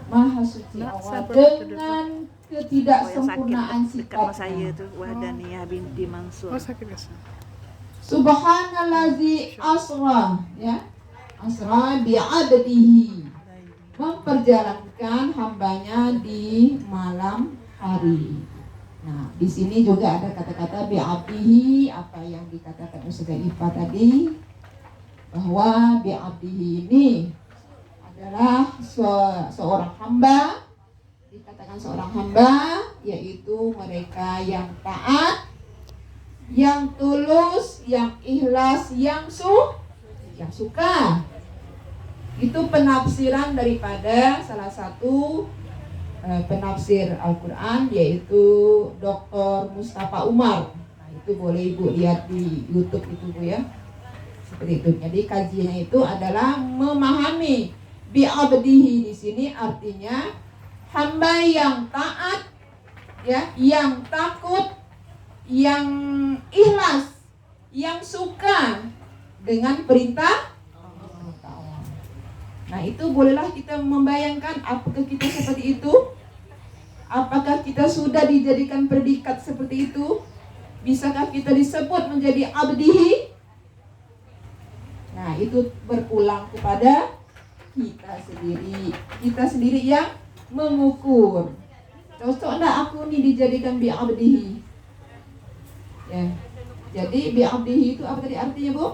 Maha suci Allah dengan ketidaksempurnaan sifatnya. Wahdaniyah binti Mansur. Subhanallazi asra, ya, asra bi'abdihi, memperjalankan hambanya di malam hari. Nah, di sini juga ada kata-kata bi'abdihi, apa yang dikatakan Ustazah Ipa tadi, bahwa bi'abdihi ini adalah seorang hamba. Dikatakan seorang hamba yaitu mereka yang taat, yang tulus, yang ikhlas, yang suka. Itu penafsiran daripada salah satu penafsir Al-Quran, yaitu Dr. Mustafa Umar. Nah, itu boleh Ibu lihat di YouTube itu Bu ya. Seperti itu. Jadi kajiannya itu adalah memahami bi'abdihi di sini artinya hamba yang taat, ya, yang takut, yang ikhlas, yang suka dengan perintah Allah. Nah, itu bolehlah kita membayangkan apakah kita seperti itu? Apakah kita sudah dijadikan predikat seperti itu? Bisakah kita disebut menjadi abdihi? Nah, itu berpulang kepada kita sendiri yang mengukur. Cocok enggak aku nih dijadikan bi'abdihi? Ya. Jadi bi'abdihi itu apa tadi artinya, Bu?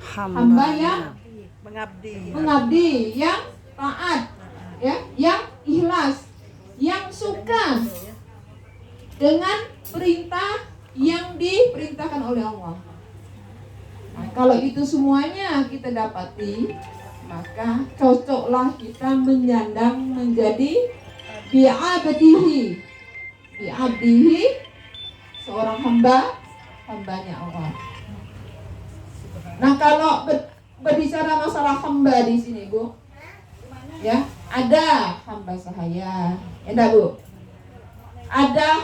Hamba yang mengabdi, yang taat, ya, yang ikhlas, yang suka dengan perintah yang diperintahkan oleh Allah. Nah, kalau itu semuanya kita dapati, maka cocoklah kita menyandang menjadi bi'abdihi. Bi'abdihi, seorang hambanya Allah. Nah, kalau berbicara masalah hamba di sini, Bu, ya, ada hamba sahaya, ya Bu. Ada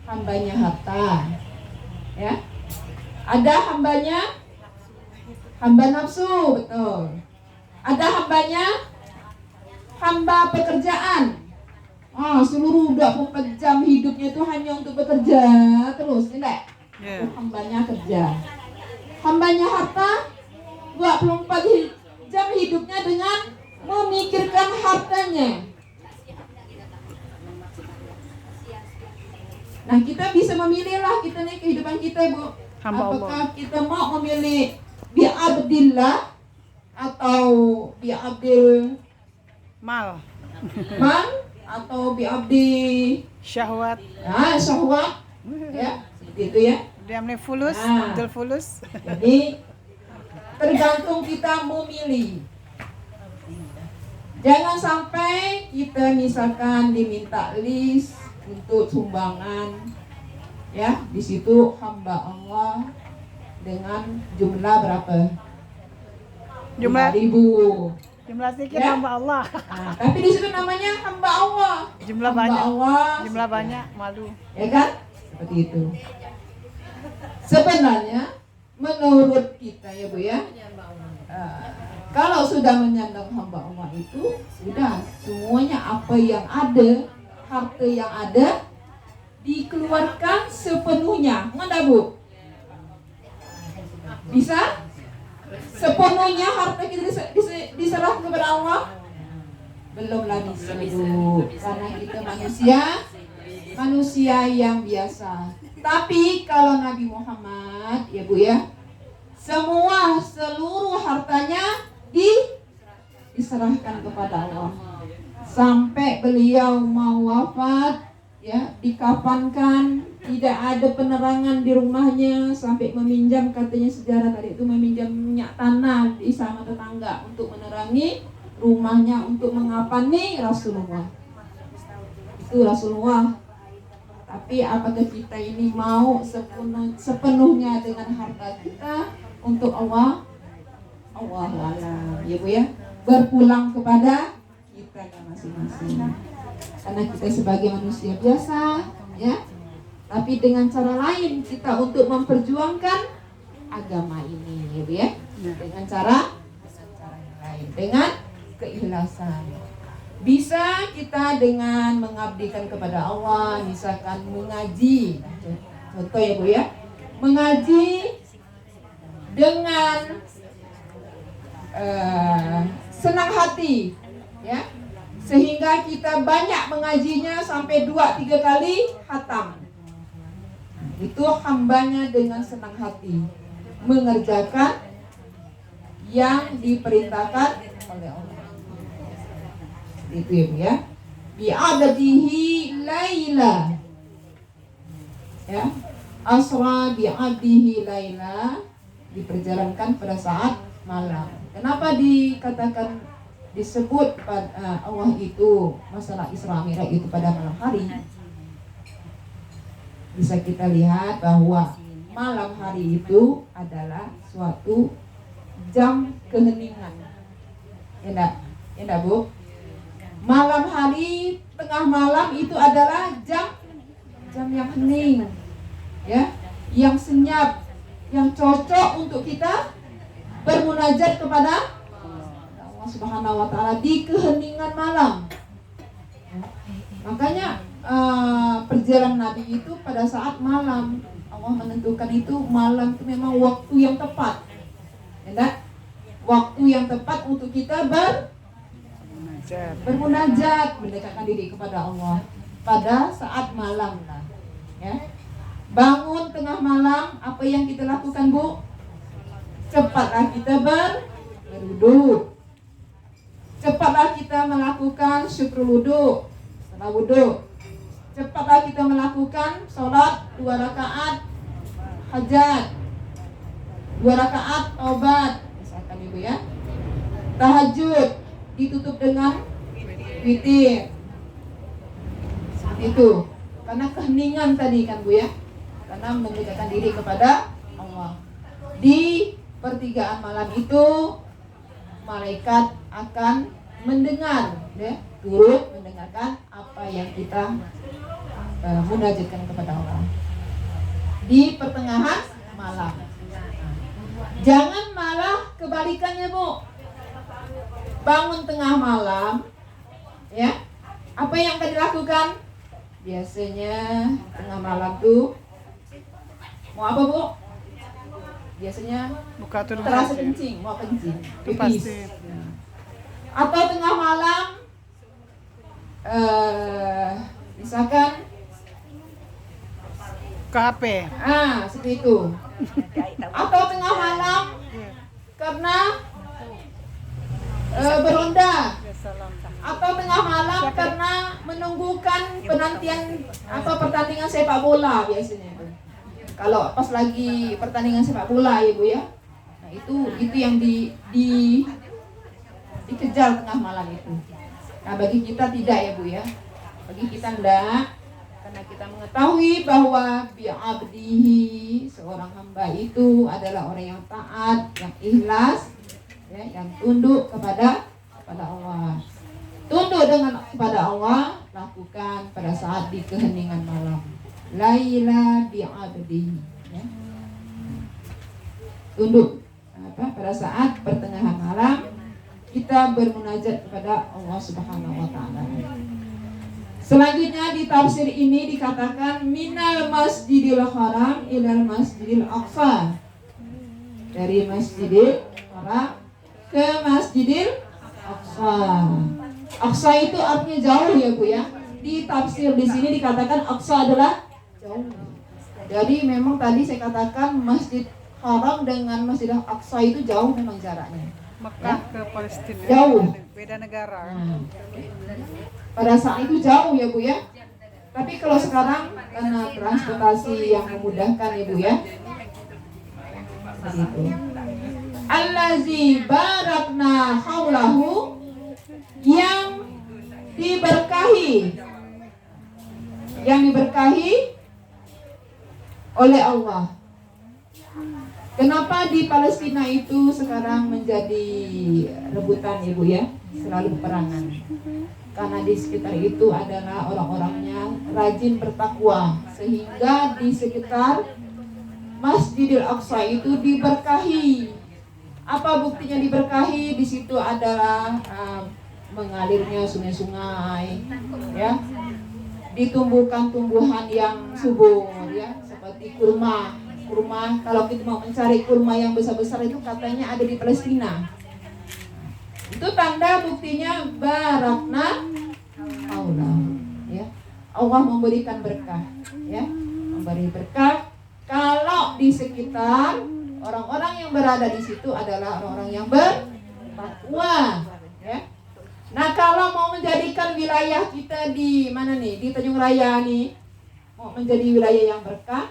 hambanya harta, ya. Ada hamba nafsu, betul. Ada hamba pekerjaan. Seluruh 24 jam hidupnya itu hanya untuk bekerja terus, tidak? Yeah. Hambanya kerja. Hambanya harta, 24 jam hidupnya dengan memikirkan hartanya. Nah, kita bisa memilihlah kita nih kehidupan kita, Bu. Apakah kita mau memilih bi'abdillah atau bi'abdil mal atau bi'abdi syahwat. Nah, syahwat, ya, seperti itu ya. Diamne fulus, abdul fulus. Jadi tergantung kita memilih. Jangan sampai kita misalkan diminta list untuk sumbangan, ya, di situ hamba Allah dengan jumlah berapa? Jumlah 5.000. Jumlah sedikit, ya? Hamba Allah. Nah, tapi di situ namanya hamba Allah. Jumlah hamba banyak. Allah, jumlah banyak, malu. Ya kan? Seperti itu. Sebenarnya menurut kita ya Bu ya, kalau sudah menyandang hamba Allah itu sudah semuanya apa yang ada, harta yang ada dikeluarkan sepenuhnya. Mana Bu? Bisa? Sepenuhnya harta kita diserahkan kepada Allah? Belum lagi Bu, karena kita manusia yang biasa. Tapi kalau Nabi Muhammad ya Bu ya, seluruh hartanya diserahkan kepada Allah sampai beliau mau wafat, ya, dikafankan, tidak ada penerangan di rumahnya, sampai meminjam, katanya sejarah tadi itu, meminjam minyak tanah di sama tetangga untuk menerangi rumahnya untuk mengafani Rasulullah. Itu Rasulullah. Tapi apakah kita ini mau sepenuhnya dengan harta kita untuk Allah? Allahu'alam, ya Bu ya. Berpulang kepada kita masing-masing. Karena kita sebagai manusia biasa, ya. Tapi dengan cara lain kita untuk memperjuangkan agama ini, ya Bu ya. Dengan cara yang lain, dengan keikhlasan. Bisa kita dengan mengabdikan kepada Allah, misalkan mengaji. Contoh ya Bu ya, mengaji dengan senang hati, ya, sehingga kita banyak mengajinya sampai 2-3 kali khatam. Itu hambanya dengan senang hati mengerjakan yang diperintahkan oleh Allah. Itu ya Bu ya. Bi'adadihi laila, ya, asra bi'adihi laila, diperjalankan pada saat malam. Kenapa dikatakan disebut pada Allah itu masalah Isra Mi'raj itu pada malam hari? Bisa kita lihat bahwa malam hari itu adalah suatu jam keheningan. Ya enggak? Ya enggak Bu? Malam hari, tengah malam itu adalah jam yang hening, ya, yang senyap, yang cocok untuk kita bermunajat kepada Allah Subhanahu wa taala di keheningan malam. Makanya perjalanan Nabi itu pada saat malam. Allah menentukan itu malam itu memang waktu yang tepat. Ya, waktu yang tepat untuk kita bermunajat, mendekatkan diri kepada Allah pada saat malam lah, ya. Bangun tengah malam, apa yang kita lakukan Bu? Cepatlah kita berwudu. Cepatlah kita melakukan syukur wudu. Setelah wudu, cepatlah kita melakukan sholat 2 rakaat hajat, 2 rakaat taubat, misalkan Ibu ya. Tahajud ditutup dengan witir. Seperti itu. Karena keheningan tadi kan Bu ya. Karena mendekatkan diri kepada Allah. Di pertigaan malam itu malaikat akan mendengar, ya, turut mendengarkan apa yang kita munajatkan kepada Allah. Di pertengahan malam. Jangan malah kebalikannya Bu. Bangun tengah malam, ya, apa yang akan dilakukan? Biasanya tengah malam tuh mau apa Bu? Biasanya Buka turun terasa kencing, mau kencing, Itu pipis. pasti. Atau tengah malam, misalkan, ke HP. seperti itu. Atau tengah malam karena beronda, atau tengah malam karena menunggukan penantian atau pertandingan sepak bola biasanya. Kalau pas lagi pertandingan sepak bola ya Bu ya, nah itu yang dikejar tengah malam itu. Nah bagi kita tidak ya Bu ya, bagi kita enggak, karena kita mengetahui bahwa bi'abdihi, seorang hamba itu adalah orang yang taat, yang ikhlas, ya, yang tunduk kepada Allah. Tunduk kepada Allah lakukan pada saat di keheningan malam. Laila bi'abdihi, ya. Tunduk pada saat pertengahan malam kita bermunajat kepada Allah Subhanahu wa taala. Selanjutnya di tafsir ini dikatakan minal masjidil haram ilal masjidil aqsa. Dari masjidil haram ke masjidil aqsa. Aqsa itu artinya jauh ya Bu ya. Di tafsir di sini dikatakan aqsa adalah jauh. Jadi memang tadi saya katakan masjid haram dengan masjidil aqsa itu jauh memang jaraknya. Mekah ke Palestina. Jauh. Beda negara. Pada saat itu jauh ya Bu ya. Tapi kalau sekarang karena transportasi yang memudahkan ya Bu ya. Begitu. Allazi barakna haulahu, yang diberkahi oleh Allah. Kenapa di Palestina itu sekarang menjadi rebutan Ibu ya, selalu peperangan? Karena di sekitar itu adalah orang-orangnya rajin bertakwa, sehingga di sekitar Masjidil Aqsa itu diberkahi. Apa buktinya diberkahi? Di situ adalah mengalirnya sungai-sungai, ya, ditumbuhkan tumbuhan yang subur, ya, seperti kurma. Kurma, kalau kita mau mencari kurma yang besar-besar itu katanya ada di Palestina. Itu tanda buktinya barakna Allah, ya. Allah memberikan berkah, ya, memberi berkah. Kalau di sekitar orang-orang yang berada di situ adalah orang-orang yang bertakwa, ya. Nah, kalau mau menjadikan wilayah kita di mana nih, di Tanjung Raya nih, mau menjadi wilayah yang berkah,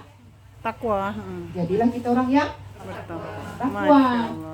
Takwa. jadilah kita orang yang Betul. takwa. Masya Allah.